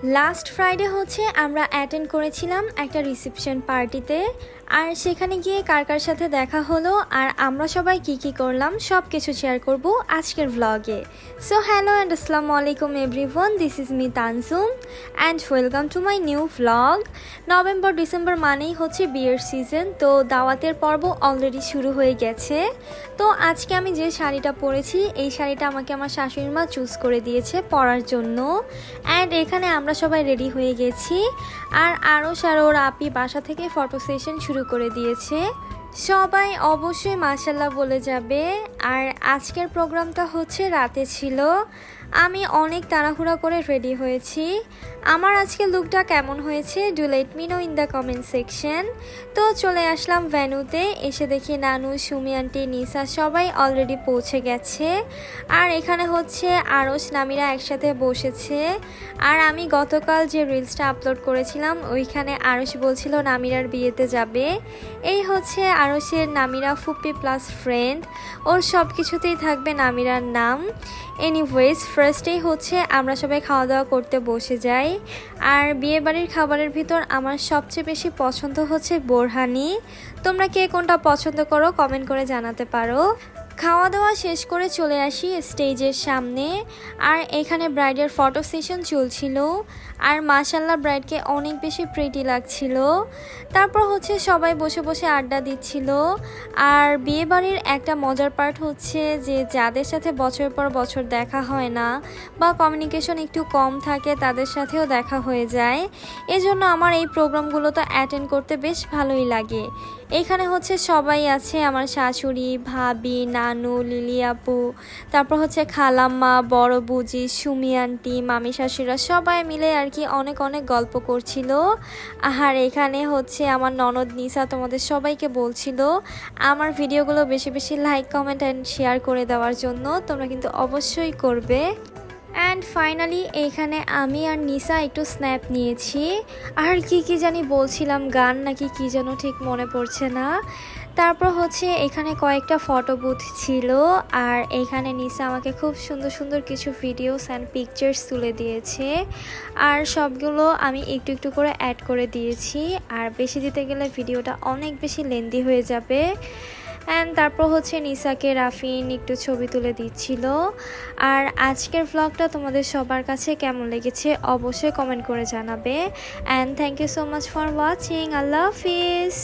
Last Friday হচ্ছে আমরা attend করেছিলাম একটা রিসেপশন পার্টিতে। আর সেখানে গিয়ে কার কার সাথে দেখা হলো আর আমরা সবাই কি করলাম সব কিছু শেয়ার করব আজকের ভ্লগে। সো হ্যালো অ্যান্ড আসসালামু আলাইকুম everyone, this is me Tanjum and welcome to my new vlog. November December মানেই হচ্ছে বিয়ের সিজন, তো দাওয়াতের পর্ব অলরেডি শুরু হয়ে গেছে। তো আজকে আমি যে শাড়িটা পরেছি এই শাড়িটা আমাকে আমার শাশুড়ি মা চুজ করে দিয়েছে পরার জন্য। অ্যান্ড এখানে আমরা সবাই রেডি হয়ে গেছি আর আরশ আর ওর আপি বাসা থেকে ফটো সেশন শুরু করে দিয়েছে। সবাই অবশ্যই মাশাল্লাহ বলে যাবে। আর আজকের প্রোগ্রামটা হচ্ছে রাতে ছিল। আমি অনেক তাড়াহুড়া করে রেডি হয়েছি। আমার আজকে লুকটা কেমন হয়েছে do let me no in the comment section. তো চলে আসলাম ভ্যানুতে, এসে দেখি নানু, সুমি আন্টি, নিসা সবাই অলরেডি পৌঁছে গেছে। আর এখানে হচ্ছে আরশ নামিরা একসাথে বসেছে। আর আমি গতকাল যে রিলসটা আপলোড করেছিলাম ওইখানে আরশ বলছিল নামিরার বিয়েতে যাবে। এই হচ্ছে আরশের নামিরা ফুপি প্লাস ফ্রেন্ড, ওর সব কিছুতেই থাকবে নামিরার নাম। এনিওয়েজ ফার্স্টেই হচ্ছে আমরা সবাই খাওয়া দাওয়া করতে বসে যাই। আর বিয়েবাড়ির খাবারের ভিতর আমার সবচেয়ে বেশি পছন্দ হচ্ছে বোরহানি। তোমরা কে কোনটা পছন্দ করো কমেন্ট করে জানাতে পারো। খাওয়া দাওয়া শেষ করে চলে আসি স্টেজের সামনে। আর এখানে ব্রাইডের ফটো সেশন চলছিল। আর মাশাল্লাহ ব্রাইডকে অনেক বেশি প্রিটি লাগছিল। তারপর হচ্ছে সবাই বসে বসে আড্ডা দিচ্ছিল। আর বিয়েবাড়ির একটা মজার পার্ট হচ্ছে যে যাদের সাথে বছর পর বছর দেখা হয় না বা কমিউনিকেশন একটু কম থাকে তাদের সাথেও দেখা হয়ে যায়। এজন্য আমার এই প্রোগ্রামগুলোতে অ্যাটেন্ড করতে বেশ ভালোই লাগে। এখানে হচ্ছে সবাই আছে, আমার শাশুড়ি, ভাবি, নানু, লিলি আপু, তারপর হচ্ছে খালাম্মা, বড় বুজি, সুমি আন্টি, মামি শাশুড়িরা সবাই মিলে আর কি অনেক অনেক গল্প করছিল। আর এখানে হচ্ছে আমার ননদ নিসা তোমাদের সবাইকে বলছিল আমার ভিডিওগুলো বেশি বেশি লাইক, কমেন্ট অ্যান্ড শেয়ার করে দেওয়ার জন্য। তোমরা কিন্তু অবশ্যই করবে। অ্যান্ড ফাইনালি এইখানে আমি আর নিসা একটু স্ন্যাপ নিয়েছি। আর কি জানি বলছিলাম, গান নাকি কি যেন ঠিক মনে পড়ছে না। তারপর হচ্ছে এখানে কয়েকটা ফটো বুথ ছিল। আর এখানে নিসা আমাকে খুব সুন্দর সুন্দর কিছু ভিডিওস অ্যান্ড পিকচার্স তুলে দিয়েছে। আর সবগুলো আমি একটু একটু করে অ্যাড করে দিয়েছি। আর বেশি দিতে গেলে ভিডিওটা অনেক বেশি লেন্দি হয়ে যাবে। অ্যান্ড তারপর হচ্ছে নিসাকে রাফিন একটু ছবি তুলে দিচ্ছিল। আর আজকের ভ্লগটা তোমাদের সবার কাছে কেমন লেগেছে অবশ্যই কমেন্ট করে জানাবে। And thank you so much for watching. আল্লাহ হাফিজ।